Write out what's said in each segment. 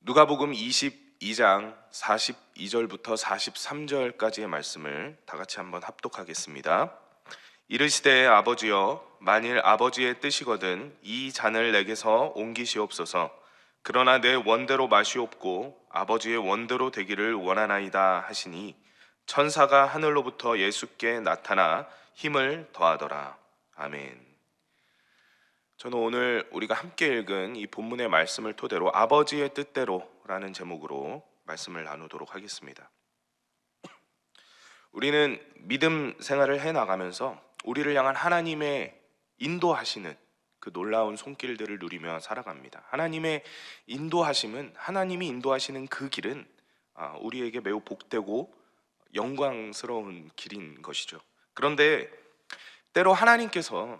누가복음 22장 42절부터 43절까지의 말씀을 다 같이 한번 합독하겠습니다. 이르시되 아버지여, 만일 아버지의 뜻이거든 이 잔을 내게서 옮기시옵소서. 그러나 내 원대로 마시옵고 아버지의 원대로 되기를 원하나이다 하시니, 천사가 하늘로부터 예수께 나타나 힘을 더하더라. 아멘. 저는 오늘 우리가 함께 읽은 이 본문의 말씀을 토대로 아버지의 뜻대로라는 제목으로 말씀을 나누도록 하겠습니다. 우리는 믿음 생활을 해나가면서 우리를 향한 하나님의 인도하시는 그 놀라운 손길들을 누리며 살아갑니다. 하나님의 인도하심은, 하나님이 인도하시는 그 길은 우리에게 매우 복되고 영광스러운 길인 것이죠. 그런데 때로 하나님께서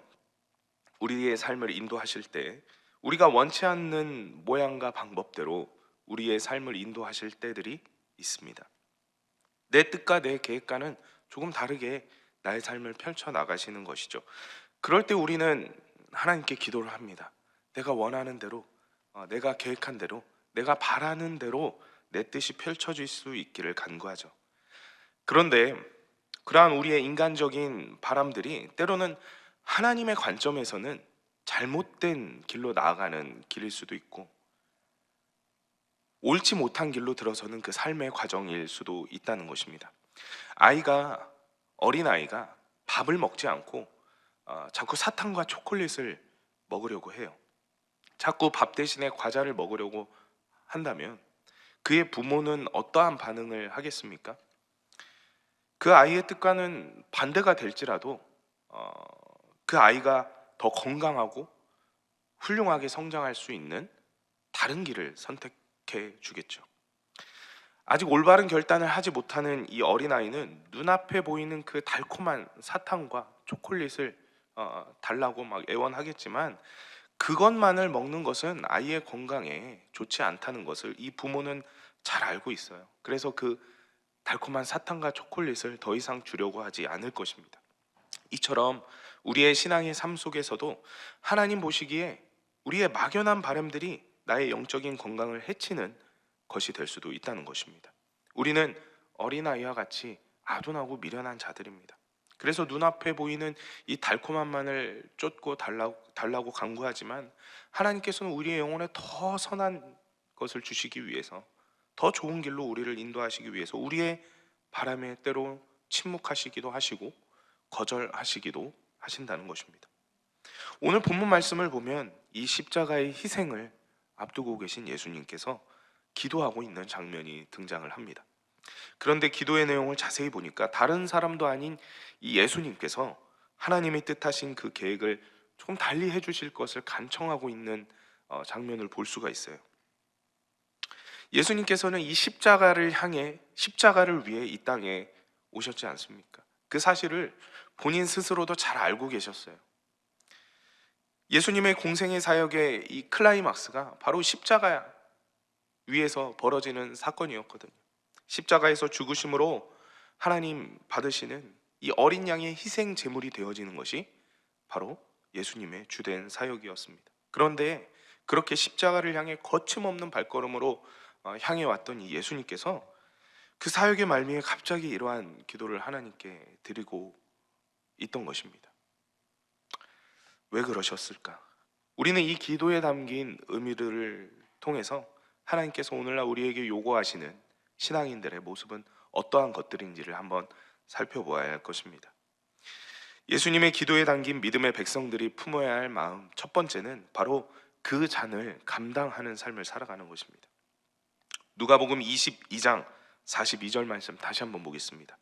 우리의 삶을 인도하실 때 우리가 원치 않는 모양과 방법대로 우리의 삶을 인도하실 때들이 있습니다. 내 뜻과 내 계획과는 조금 다르게 나의 삶을 펼쳐나가시는 것이죠. 그럴 때 우리는 하나님께 기도를 합니다. 내가 원하는 대로, 내가 계획한 대로, 내가 바라는 대로 내 뜻이 펼쳐질 수 있기를 간구하죠. 그런데 그러한 우리의 인간적인 바람들이 때로는 하나님의 관점에서는 잘못된 길로 나아가는 길일 수도 있고, 옳지 못한 길로 들어서는 그 삶의 과정일 수도 있다는 것입니다. 어린아이가 밥을 먹지 않고 자꾸 사탕과 초콜릿을 먹으려고 해요. 자꾸 밥 대신에 과자를 먹으려고 한다면 그의 부모는 어떠한 반응을 하겠습니까? 그 아이의 뜻과는 반대가 될지라도 그 아이가 더 건강하고 훌륭하게 성장할 수 있는 다른 길을 선택해 주겠죠. 아직 올바른 결단을 하지 못하는 이 어린아이는 눈앞에 보이는 그 달콤한 사탕과 초콜릿을 달라고 막 애원하겠지만, 그것만을 먹는 것은 아이의 건강에 좋지 않다는 것을 이 부모는 잘 알고 있어요. 그래서 그 달콤한 사탕과 초콜릿을 더 이상 주려고 하지 않을 것입니다. 이처럼 우리의 신앙의 삶 속에서도 하나님 보시기에 우리의 막연한 바람들이 나의 영적인 건강을 해치는 것이 될 수도 있다는 것입니다. 우리는 어린아이와 같이 아둔하고 미련한 자들입니다. 그래서 눈앞에 보이는 이 달콤함만을 쫓고 달라고 간구하지만, 하나님께서는 우리의 영혼에 더 선한 것을 주시기 위해서, 더 좋은 길로 우리를 인도하시기 위해서 우리의 바람에 때로 침묵하시기도 하시고 거절하시기도 하신다는 것입니다. 오늘 본문 말씀을 보면 이 십자가의 희생을 앞두고 계신 예수님께서 기도하고 있는 장면이 등장을 합니다. 그런데 기도의 내용을 자세히 보니까 다른 사람도 아닌 이 예수님께서 하나님이 뜻하신 그 계획을 조금 달리 해주실 것을 간청하고 있는 장면을 볼 수가 있어요. 예수님께서는 이 십자가를 위해 이 땅에 오셨지 않습니까? 그 사실을 본인 스스로도 잘 알고 계셨어요. 예수님의 공생의 사역의 이 클라이막스가 바로 십자가 위에서 벌어지는 사건이었거든요. 십자가에서 죽으심으로 하나님 받으시는 이 어린 양의 희생 제물이 되어지는 것이 바로 예수님의 주된 사역이었습니다. 그런데 그렇게 십자가를 향해 거침없는 발걸음으로 향해 왔던 이 예수님께서 그 사역의 말미에 갑자기 이러한 기도를 하나님께 드리고 있던 것입니다. 왜 그러셨을까? 우리는 이 기도에 담긴 의미를 통해서 하나님께서 오늘날 우리에게 요구하시는 신앙인들의 모습은 어떠한 것들인지를 한번 살펴보아야 할 것입니다. 예수님의 기도에 담긴 믿음의 백성들이 품어야 할 마음, 첫 번째는 바로 그 잔을 감당하는 삶을 살아가는 것입니다. 누가복음 22장 42절 말씀 다시 한번 보겠습니다.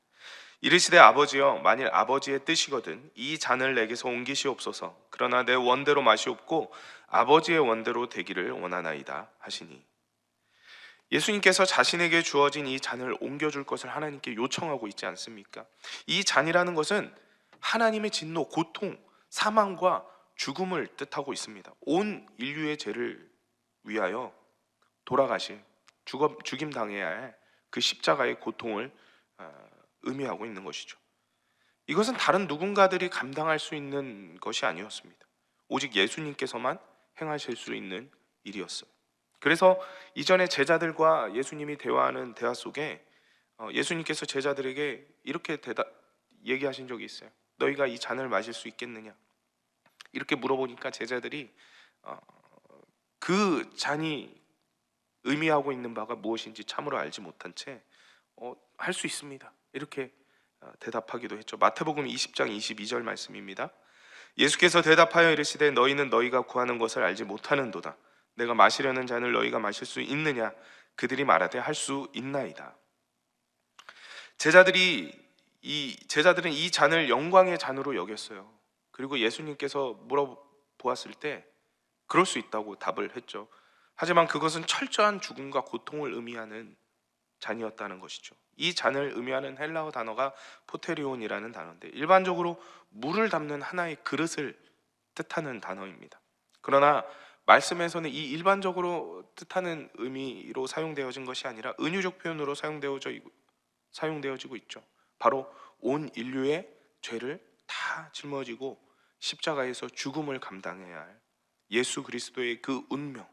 이르시되 아버지여, 만일 아버지의 뜻이거든 이 잔을 내게서 옮기시옵소서. 그러나 내 원대로 마시옵고 아버지의 원대로 되기를 원하나이다 하시니, 예수님께서 자신에게 주어진 이 잔을 옮겨줄 것을 하나님께 요청하고 있지 않습니까? 이 잔이라는 것은 하나님의 진노, 고통, 사망과 죽음을 뜻하고 있습니다. 온 인류의 죄를 위하여 돌아가실, 죽임 당해야 할 그 십자가의 고통을 의미하고 있는 것이죠. 이것은 다른 누군가들이 감당할 수 있는 것이 아니었습니다. 오직 예수님께서만 행하실 수 있는 일이었어요. 그래서 이전에 제자들과 예수님이 대화하는 대화 속에 예수님께서 제자들에게 이렇게 얘기하신 적이 있어요. 너희가 이 잔을 마실 수 있겠느냐? 이렇게 물어보니까 제자들이 어, 그 잔이 의미하고 있는 바가 무엇인지 참으로 알지 못한 채 할 수 있습니다. 이렇게 대답하기도 했죠. 마태복음 20장 22절 말씀입니다. 예수께서 대답하여 이르시되 너희는 너희가 구하는 것을 알지 못하는도다. 내가 마시려는 잔을 너희가 마실 수 있느냐? 그들이 말하되 할 수 있나이다. 제자들은 이 잔을 영광의 잔으로 여겼어요. 그리고 예수님께서 물어보았을 때 그럴 수 있다고 답을 했죠. 하지만 그것은 철저한 죽음과 고통을 의미하는 잔이었다는 것이죠. 이 잔을 의미하는 헬라어 단어가 포테리온이라는 단어인데 일반적으로 물을 담는 하나의 그릇을 뜻하는 단어입니다. 그러나 말씀에서는 이 일반적으로 뜻하는 의미로 사용되어진 것이 아니라 은유적 표현으로 사용되어지고 있죠. 바로 온 인류의 죄를 다 짊어지고 십자가에서 죽음을 감당해야 할 예수 그리스도의 그 운명,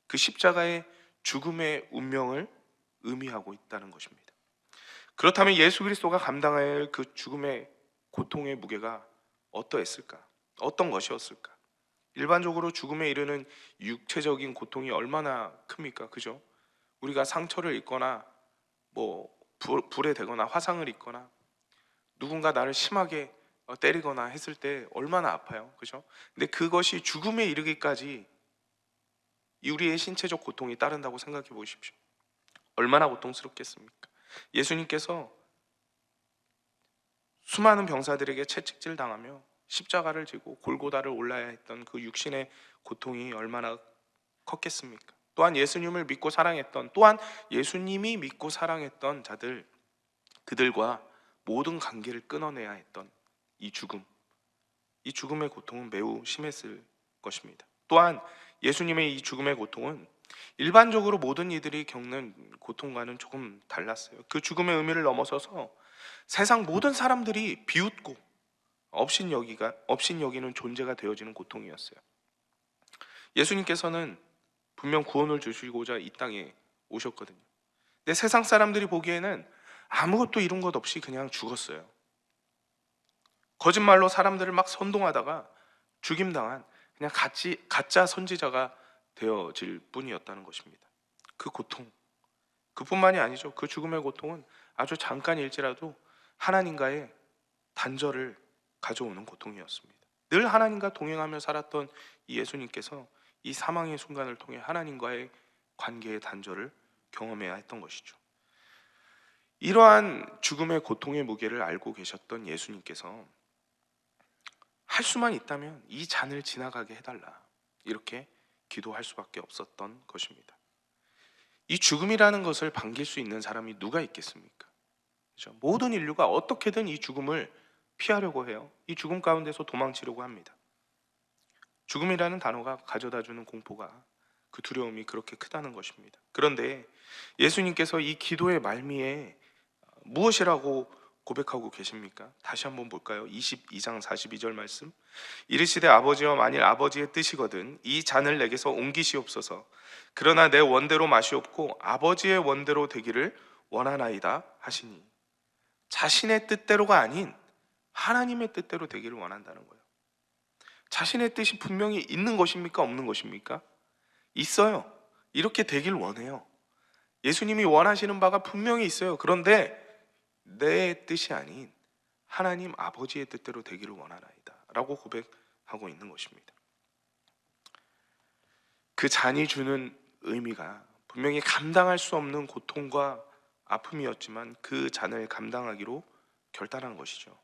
그 십자가의 죽음의 운명을 의미하고 있다는 것입니다. 그렇다면 예수 그리스도가 감당해야 할 그 죽음의 고통의 무게가 어떠했을까? 어떤 것이었을까? 일반적으로 죽음에 이르는 육체적인 고통이 얼마나 큽니까? 그죠? 우리가 상처를 입거나 불에 대거나 화상을 입거나 누군가 나를 심하게 때리거나 했을 때 얼마나 아파요. 그죠? 근데 그것이 죽음에 이르기까지 우리의 신체적 고통이 따른다고 생각해 보십시오. 얼마나 고통스럽겠습니까? 예수님께서 수많은 병사들에게 채찍질 당하며 십자가를 지고 골고다를 올라야 했던 그 육신의 고통이 얼마나 컸겠습니까? 또한 예수님을 믿고 사랑했던, 또한 예수님이 믿고 사랑했던 자들, 그들과 모든 관계를 끊어내야 했던 이 죽음의 고통은 매우 심했을 것입니다. 또한 예수님의 이 죽음의 고통은 일반적으로 모든 이들이 겪는 고통과는 조금 달랐어요. 그 죽음의 의미를 넘어서서 세상 모든 사람들이 비웃고 업신여기는 존재가 되어지는 고통이었어요. 예수님께서는 분명 구원을 주시고자 이 땅에 오셨거든요. 근데 세상 사람들이 보기에는 아무것도 이룬 것 없이 그냥 죽었어요. 거짓말로 사람들을 막 선동하다가 죽임당한 그냥 가짜 선지자가 되어질 뿐이었다는 것입니다. 그 고통, 그뿐만이 아니죠. 그 죽음의 고통은 아주 잠깐일지라도 하나님과의 단절을 가져오는 고통이었습니다. 늘 하나님과 동행하며 살았던 이 예수님께서 이 사망의 순간을 통해 하나님과의 관계의 단절을 경험해야 했던 것이죠. 이러한 죽음의 고통의 무게를 알고 계셨던 예수님께서 할 수만 있다면 이 잔을 지나가게 해달라, 이렇게 기도할 수밖에 없었던 것입니다. 이 죽음이라는 것을 반길 수 있는 사람이 누가 있겠습니까? 그렇죠? 모든 인류가 어떻게든 이 죽음을 피하려고 해요. 이 죽음 가운데서 도망치려고 합니다. 죽음이라는 단어가 가져다주는 공포가, 그 두려움이 그렇게 크다는 것입니다. 그런데 예수님께서 이 기도의 말미에 무엇이라고 고백하고 계십니까? 다시 한번 볼까요? 22장 42절 말씀. 이르시되 아버지여, 만일 아버지의 뜻이거든 이 잔을 내게서 옮기시옵소서. 그러나 내 원대로 마시옵고 아버지의 원대로 되기를 원하나이다 하시니, 자신의 뜻대로가 아닌 하나님의 뜻대로 되기를 원한다는 거예요. 자신의 뜻이 분명히 있는 것입니까? 없는 것입니까? 있어요. 이렇게 되길 원해요. 예수님이 원하시는 바가 분명히 있어요. 그런데 내 뜻이 아닌 하나님 아버지의 뜻대로 되기를 원하나이다 라고 고백하고 있는 것입니다. 그 잔이 주는 의미가 분명히 감당할 수 없는 고통과 아픔이었지만 그 잔을 감당하기로 결단한 것이죠.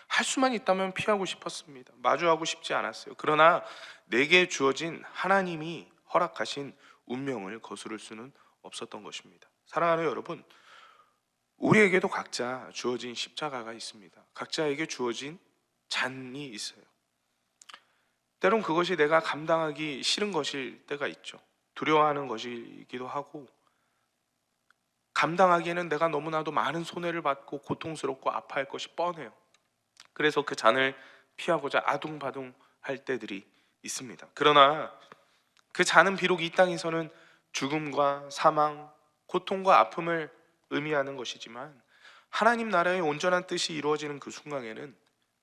할 수만 있다면 피하고 싶었습니다. 마주하고 싶지 않았어요. 그러나 내게 주어진 하나님이 허락하신 운명을 거스를 수는 없었던 것입니다. 사랑하는 여러분, 우리에게도 각자 주어진 십자가가 있습니다. 각자에게 주어진 잔이 있어요. 때론 그것이 내가 감당하기 싫은 것일 때가 있죠. 두려워하는 것이기도 하고, 감당하기에는 내가 너무나도 많은 손해를 받고 고통스럽고 아파할 것이 뻔해요. 그래서 그 잔을 피하고자 아둥바둥 할 때들이 있습니다. 그러나 그 잔은 비록 이 땅에서는 죽음과 사망, 고통과 아픔을 의미하는 것이지만 하나님 나라의 온전한 뜻이 이루어지는 그 순간에는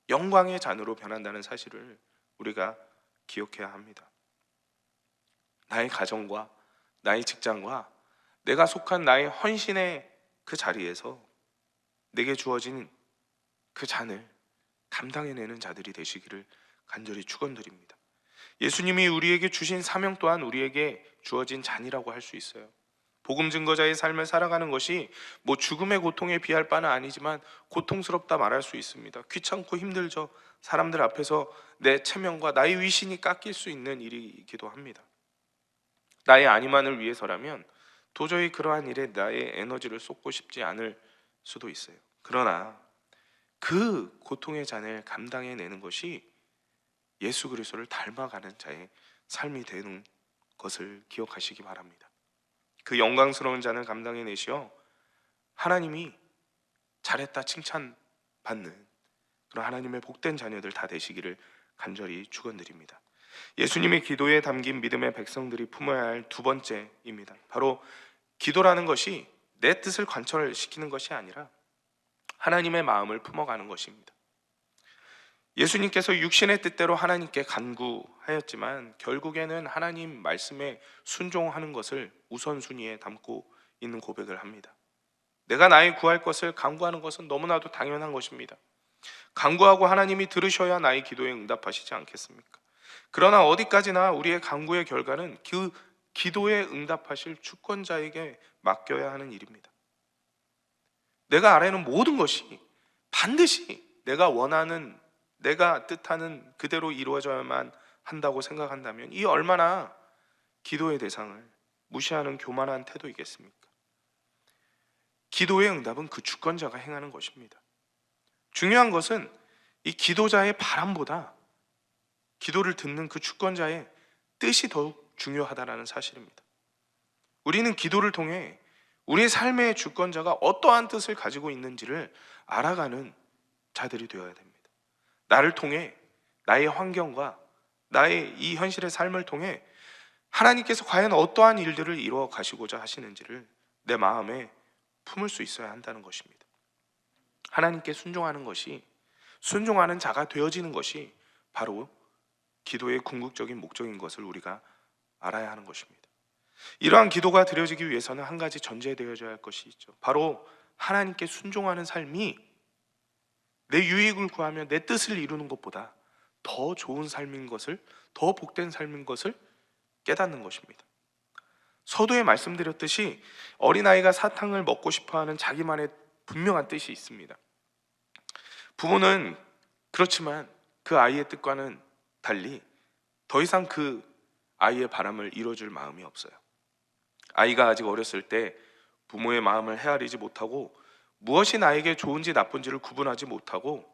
영광의 잔으로 변한다는 사실을 우리가 기억해야 합니다. 나의 가정과 나의 직장과 내가 속한 나의 헌신의 그 자리에서 내게 주어진 그 잔을 감당해내는 자들이 되시기를 간절히 축원드립니다. 예수님이 우리에게 주신 사명 또한 우리에게 주어진 잔이라고 할 수 있어요. 복음 증거자의 삶을 살아가는 것이 뭐 죽음의 고통에 비할 바는 아니지만 고통스럽다 말할 수 있습니다. 귀찮고 힘들죠. 사람들 앞에서 내 체면과 나의 위신이 깎일 수 있는 일이기도 합니다. 나의 안위만을 위해서라면 도저히 그러한 일에 나의 에너지를 쏟고 싶지 않을 수도 있어요. 그러나 그 고통의 잔을 감당해내는 것이 예수 그리스도를 닮아가는 자의 삶이 되는 것을 기억하시기 바랍니다. 그 영광스러운 잔을 감당해내시어 하나님이 잘했다 칭찬받는 그런 하나님의 복된 자녀들 다 되시기를 간절히 축원드립니다. 예수님의 기도에 담긴 믿음의 백성들이 품어야 할 두 번째입니다. 바로 기도라는 것이 내 뜻을 관철시키는 것이 아니라 하나님의 마음을 품어가는 것입니다. 예수님께서 육신의 뜻대로 하나님께 간구하였지만 결국에는 하나님 말씀에 순종하는 것을 우선순위에 담고 있는 고백을 합니다. 내가 나의 구할 것을 간구하는 것은 너무나도 당연한 것입니다. 간구하고 하나님이 들으셔야 나의 기도에 응답하시지 않겠습니까? 그러나 어디까지나 우리의 간구의 결과는 그 기도에 응답하실 주권자에게 맡겨야 하는 일입니다. 내가 아뢰는 모든 것이 반드시 내가 원하는, 내가 뜻하는 그대로 이루어져야만 한다고 생각한다면 이 얼마나 기도의 대상을 무시하는 교만한 태도이겠습니까? 기도의 응답은 그 주권자가 행하는 것입니다. 중요한 것은 이 기도자의 바람보다 기도를 듣는 그 주권자의 뜻이 더욱 중요하다는 사실입니다. 우리는 기도를 통해 우리의 삶의 주권자가 어떠한 뜻을 가지고 있는지를 알아가는 자들이 되어야 됩니다. 나를 통해, 나의 환경과 나의 이 현실의 삶을 통해 하나님께서 과연 어떠한 일들을 이루어 가시고자 하시는지를 내 마음에 품을 수 있어야 한다는 것입니다. 하나님께 순종하는 것이, 순종하는 자가 되어지는 것이 바로 기도의 궁극적인 목적인 것을 우리가 알아야 하는 것입니다. 이러한 기도가 드려지기 위해서는 한 가지 전제되어져야 할 것이 있죠. 바로 하나님께 순종하는 삶이 내 유익을 구하며 내 뜻을 이루는 것보다 더 좋은 삶인 것을, 더 복된 삶인 것을 깨닫는 것입니다. 서두에 말씀드렸듯이 어린아이가 사탕을 먹고 싶어하는 자기만의 분명한 뜻이 있습니다. 부모는 그렇지만 그 아이의 뜻과는 달리 더 이상 그 아이의 바람을 이뤄줄 마음이 없어요. 아이가 아직 어렸을 때 부모의 마음을 헤아리지 못하고 무엇이 나에게 좋은지 나쁜지를 구분하지 못하고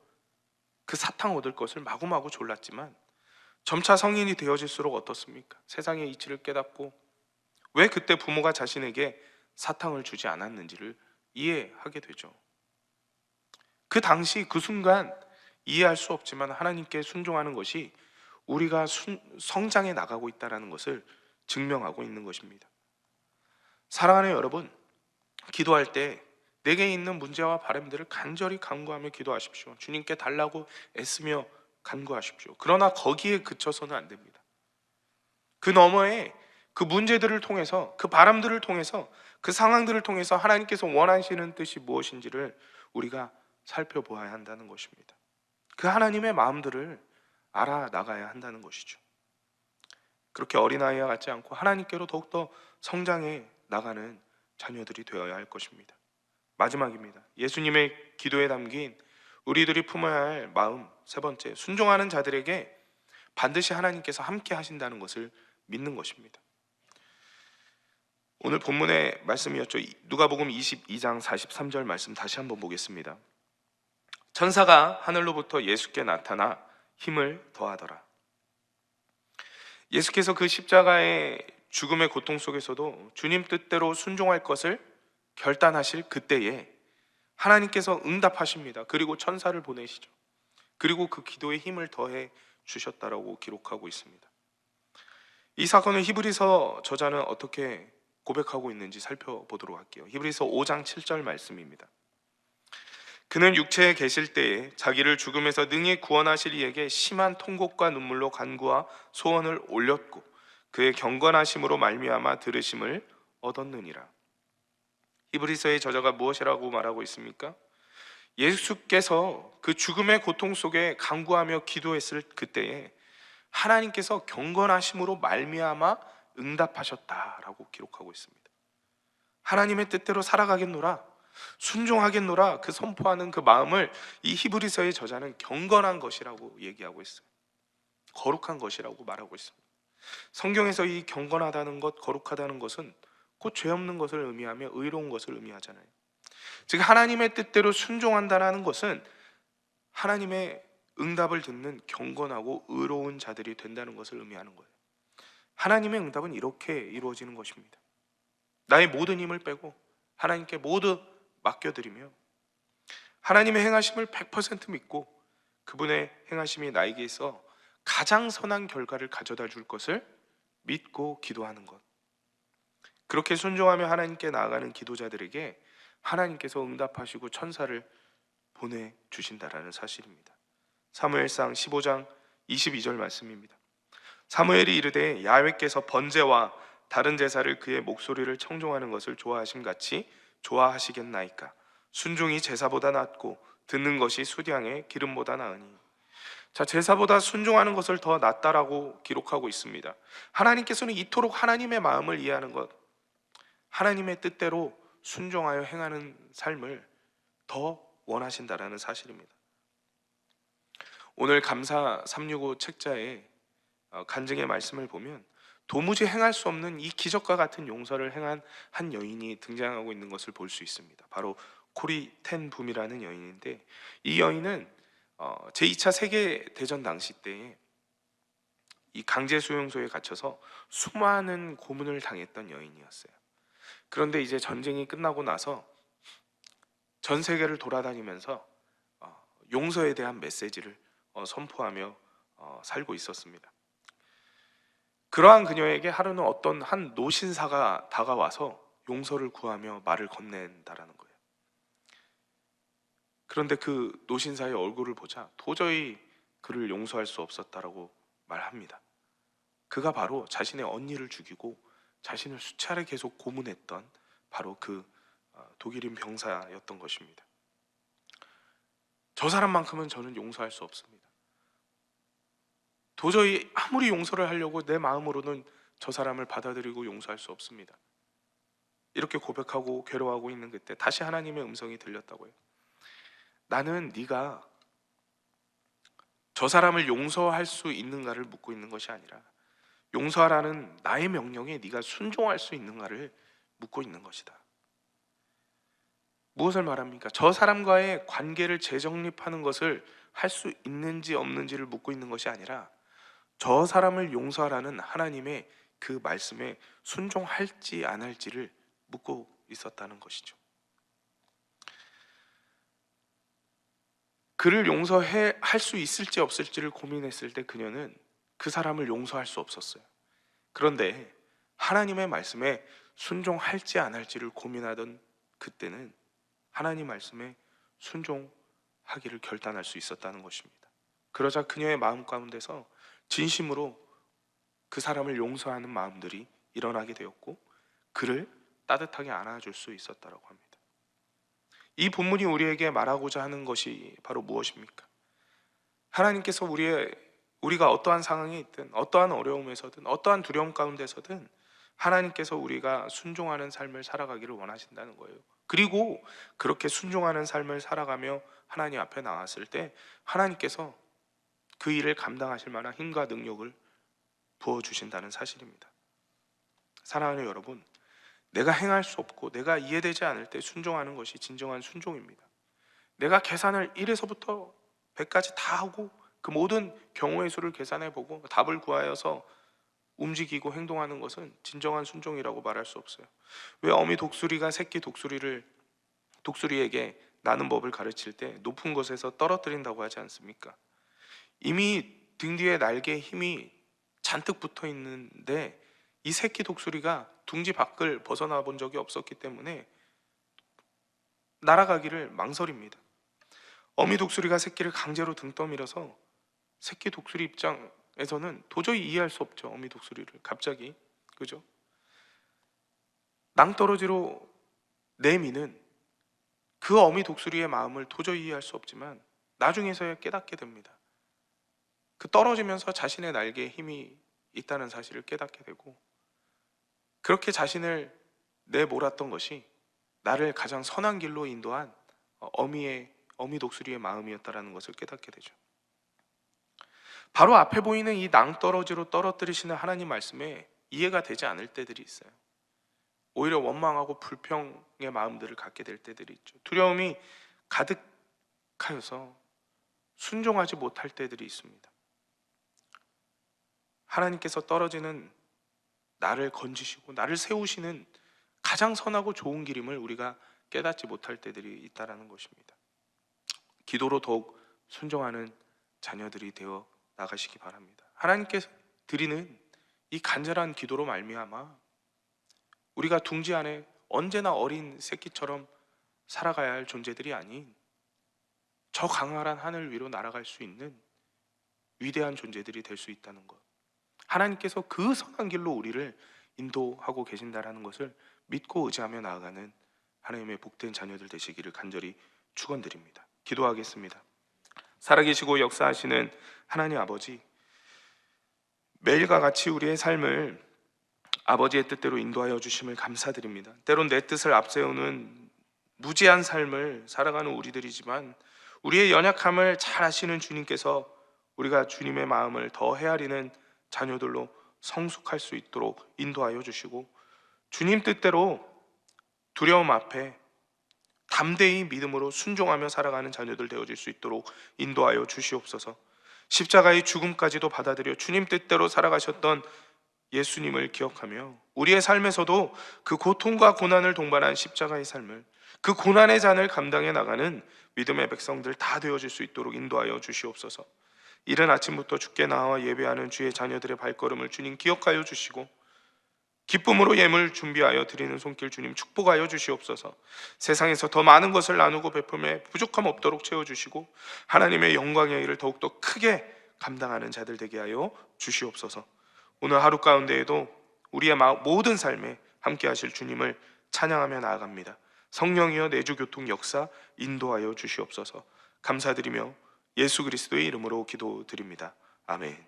그 사탕 얻을 것을 마구마구 졸랐지만 점차 성인이 되어질수록 어떻습니까? 세상의 이치를 깨닫고 왜 그때 부모가 자신에게 사탕을 주지 않았는지를 이해하게 되죠. 그 당시 그 순간 이해할 수 없지만 하나님께 순종하는 것이 우리가 성장해 나가고 있다는 것을 증명하고 있는 것입니다. 사랑하는 여러분, 기도할 때 내게 있는 문제와 바람들을 간절히 간구하며 기도하십시오. 주님께 달라고 애쓰며 간구하십시오. 그러나 거기에 그쳐서는 안 됩니다. 그 너머에 그 문제들을 통해서, 그 바람들을 통해서, 그 상황들을 통해서 하나님께서 원하시는 뜻이 무엇인지를 우리가 살펴보아야 한다는 것입니다. 그 하나님의 마음들을 알아나가야 한다는 것이죠. 그렇게 어린아이와 같지 않고 하나님께로 더욱더 성장해 나가는 자녀들이 되어야 할 것입니다. 마지막입니다. 예수님의 기도에 담긴 우리들이 품어야 할 마음, 세 번째, 순종하는 자들에게 반드시 하나님께서 함께 하신다는 것을 믿는 것입니다. 오늘 본문의 말씀이었죠. 누가복음 22장 43절 말씀 다시 한번 보겠습니다. 천사가 하늘로부터 예수께 나타나 힘을 더하더라. 예수께서 그 십자가의 죽음의 고통 속에서도 주님 뜻대로 순종할 것을 결단하실 그때에 하나님께서 응답하십니다. 그리고 천사를 보내시죠. 그리고 그 기도에 힘을 더해 주셨다라고 기록하고 있습니다. 이 사건을 히브리서 저자는 어떻게 고백하고 있는지 살펴보도록 할게요. 히브리서 5장 7절 말씀입니다. 그는 육체에 계실 때에 자기를 죽음에서 능히 구원하실 이에게 심한 통곡과 눈물로 간구와 소원을 올렸고 그의 경건하심으로 말미암아 들으심을 얻었느니라. 히브리서의 저자가 무엇이라고 말하고 있습니까? 예수께서 그 죽음의 고통 속에 간구하며 기도했을 그때에 하나님께서 경건하심으로 말미암아 응답하셨다라고 기록하고 있습니다. 하나님의 뜻대로 살아가겠노라, 순종하겠노라 그 선포하는 그 마음을 이 히브리서의 저자는 경건한 것이라고 얘기하고 있어요. 거룩한 것이라고 말하고 있습니다. 성경에서 이 경건하다는 것, 거룩하다는 것은 곧 죄 없는 것을 의미하며 의로운 것을 의미하잖아요. 즉 하나님의 뜻대로 순종한다는 것은 하나님의 응답을 듣는 경건하고 의로운 자들이 된다는 것을 의미하는 거예요. 하나님의 응답은 이렇게 이루어지는 것입니다. 나의 모든 힘을 빼고 하나님께 모두 맡겨드리며 하나님의 행하심을 100% 믿고 그분의 행하심이 나에게 있어 가장 선한 결과를 가져다 줄 것을 믿고 기도하는 것. 그렇게 순종하며 하나님께 나아가는 기도자들에게 하나님께서 응답하시고 천사를 보내주신다라는 사실입니다. 사무엘상 15장 22절 말씀입니다. 사무엘이 이르되 야훼께서 번제와 다른 제사를 그의 목소리를 청종하는 것을 좋아하심 같이 좋아하시겠나이까. 순종이 제사보다 낫고 듣는 것이 수량의 기름보다 나으니. 자, 제사보다 순종하는 것을 더 낫다라고 기록하고 있습니다. 하나님께서는 이토록 하나님의 마음을 이해하는 것, 하나님의 뜻대로 순종하여 행하는 삶을 더 원하신다라는 사실입니다. 오늘 감사 365 책자의 간증의 말씀을 보면 도무지 행할 수 없는 이 기적과 같은 용서를 행한 한 여인이 등장하고 있는 것을 볼 수 있습니다. 바로 코리 텐 붐이라는 여인인데, 이 여인은 제2차 세계대전 당시 때에 이 강제 수용소에 갇혀서 수많은 고문을 당했던 여인이었어요. 그런데 이제 전쟁이 끝나고 나서 전 세계를 돌아다니면서 용서에 대한 메시지를 선포하며 살고 있었습니다. 그러한 그녀에게 하루는 어떤 한 노신사가 다가와서 용서를 구하며 말을 건넨다라는 거예요. 그런데 그 노신사의 얼굴을 보자 도저히 그를 용서할 수 없었다라고 말합니다. 그가 바로 자신의 언니를 죽이고 자신을 수차례 계속 고문했던 바로 그 독일인 병사였던 것입니다. 저 사람만큼은 저는 용서할 수 없습니다. 도저히 아무리 용서를 하려고 내 마음으로는 저 사람을 받아들이고 용서할 수 없습니다. 이렇게 고백하고 괴로워하고 있는 그때 다시 하나님의 음성이 들렸다고요. 나는 네가 저 사람을 용서할 수 있는가를 묻고 있는 것이 아니라 용서하라는 나의 명령에 네가 순종할 수 있는가를 묻고 있는 것이다. 무엇을 말합니까? 저 사람과의 관계를 재정립하는 것을 할 수 있는지 없는지를 묻고 있는 것이 아니라 저 사람을 용서하라는 하나님의 그 말씀에 순종할지 안 할지를 묻고 있었다는 것이죠. 그를 용서할 수 있을지 없을지를 고민했을 때 그녀는 그 사람을 용서할 수 없었어요. 그런데 하나님의 말씀에 순종할지 안 할지를 고민하던 그때는 하나님 말씀에 순종하기를 결단할 수 있었다는 것입니다. 그러자 그녀의 마음 가운데서 진심으로 그 사람을 용서하는 마음들이 일어나게 되었고 그를 따뜻하게 안아줄 수 있었다고 합니다. 이 본문이 우리에게 말하고자 하는 것이 바로 무엇입니까? 하나님께서 우리가 어떠한 상황에 있든 어떠한 어려움에서든 어떠한 두려움 가운데서든 하나님께서 우리가 순종하는 삶을 살아가기를 원하신다는 거예요. 그리고 그렇게 순종하는 삶을 살아가며 하나님 앞에 나왔을 때 하나님께서 그 일을 감당하실 만한 힘과 능력을 부어주신다는 사실입니다. 사랑하는 여러분, 내가 행할 수 없고 내가 이해되지 않을 때 순종하는 것이 진정한 순종입니다. 내가 계산을 1에서부터 100까지 다 하고 그 모든 경우의 수를 계산해보고 답을 구하여서 움직이고 행동하는 것은 진정한 순종이라고 말할 수 없어요. 왜 어미 독수리가 새끼 독수리에게 나는 법을 가르칠 때 높은 곳에서 떨어뜨린다고 하지 않습니까? 이미 등 뒤에 날개에 힘이 잔뜩 붙어 있는데 이 새끼 독수리가 둥지 밖을 벗어나 본 적이 없었기 때문에 날아가기를 망설입니다. 어미 독수리가 새끼를 강제로 등 떠밀어서 새끼 독수리 입장에서는 도저히 이해할 수 없죠. 어미 독수리를 갑자기, 그죠? 낭떠러지로 내미는 그 어미 독수리의 마음을 도저히 이해할 수 없지만 나중에서야 깨닫게 됩니다. 그 떨어지면서 자신의 날개에 힘이 있다는 사실을 깨닫게 되고, 그렇게 자신을 내몰았던 것이 나를 가장 선한 길로 인도한 어미 독수리의 마음이었다라는 것을 깨닫게 되죠. 바로 앞에 보이는 이 낭떠러지로 떨어뜨리시는 하나님 말씀에 이해가 되지 않을 때들이 있어요. 오히려 원망하고 불평의 마음들을 갖게 될 때들이 있죠. 두려움이 가득하여서 순종하지 못할 때들이 있습니다. 하나님께서 떨어지는 나를 건지시고 나를 세우시는 가장 선하고 좋은 길임을 우리가 깨닫지 못할 때들이 있다라는 것입니다. 기도로 더욱 순종하는 자녀들이 되어 나가시기 바랍니다. 하나님께서 드리는 이 간절한 기도로 말미암아 우리가 둥지 안에 언제나 어린 새끼처럼 살아가야 할 존재들이 아닌 저 강렬한 하늘 위로 날아갈 수 있는 위대한 존재들이 될 수 있다는 것, 하나님께서 그 선한 길로 우리를 인도하고 계신다라는 것을 믿고 의지하며 나아가는 하나님의 복된 자녀들 되시기를 간절히 축원드립니다. 기도하겠습니다. 살아계시고 역사하시는 하나님 아버지, 매일과 같이 우리의 삶을 아버지의 뜻대로 인도하여 주심을 감사드립니다. 때론 내 뜻을 앞세우는 무지한 삶을 살아가는 우리들이지만 우리의 연약함을 잘 아시는 주님께서 우리가 주님의 마음을 더 헤아리는 자녀들로 성숙할 수 있도록 인도하여 주시고, 주님 뜻대로 두려움 앞에 담대히 믿음으로 순종하며 살아가는 자녀들 되어질 수 있도록 인도하여 주시옵소서. 십자가의 죽음까지도 받아들여 주님 뜻대로 살아가셨던 예수님을 기억하며 우리의 삶에서도 그 고통과 고난을 동반한 십자가의 삶을, 그 고난의 잔을 감당해 나가는 믿음의 백성들 다 되어질 수 있도록 인도하여 주시옵소서. 이른 아침부터 주께 나와 예배하는 주의 자녀들의 발걸음을 주님 기억하여 주시고 기쁨으로 예물 준비하여 드리는 손길 주님 축복하여 주시옵소서. 세상에서 더 많은 것을 나누고 베품에 부족함 없도록 채워주시고 하나님의 영광의 일을 더욱더 크게 감당하는 자들 되게 하여 주시옵소서. 오늘 하루 가운데에도 우리의 모든 삶에 함께 하실 주님을 찬양하며 나아갑니다. 성령이여 내주교통 역사 인도하여 주시옵소서. 감사드리며 예수 그리스도의 이름으로 기도드립니다. 아멘.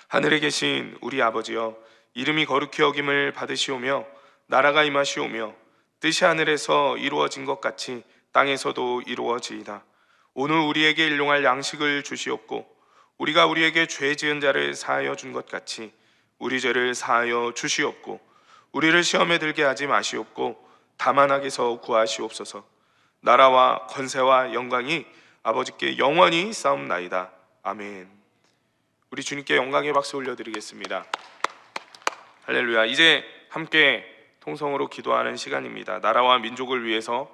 하늘에 계신 우리 아버지여, 이름이 거룩히 여김을 받으시오며 나라가 임하시오며 뜻이 하늘에서 이루어진 것 같이 땅에서도 이루어지이다. 오늘 우리에게 일용할 양식을 주시옵고 우리가 우리에게 죄 지은 자를 사하여 준 것 같이 우리 죄를 사하여 주시옵고 우리를 시험에 들게 하지 마시옵고 다만 악에서 구하시옵소서. 나라와 권세와 영광이 아버지께 영원히 싸움나이다. 아멘. 우리 주님께 영광의 박수 올려드리겠습니다. 할렐루야. 이제 함께 통성으로 기도하는 시간입니다. 나라와 민족을 위해서,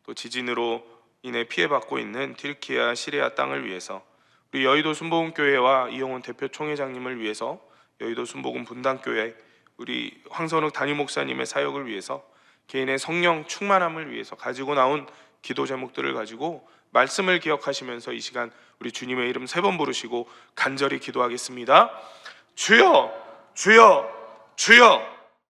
또 지진으로 인해 피해받고 있는 튀르키예와 시리아 땅을 위해서, 우리 여의도 순복음교회와 이용훈 대표 총회장님을 위해서, 여의도 순복음 분당교회 우리 황선욱 담임 목사님의 사역을 위해서, 개인의 성령 충만함을 위해서 가지고 나온 기도 제목들을 가지고 말씀을 기억하시면서 이 시간 우리 주님의 이름 3번 부르시고 간절히 기도하겠습니다. 주여, 주여, 주여.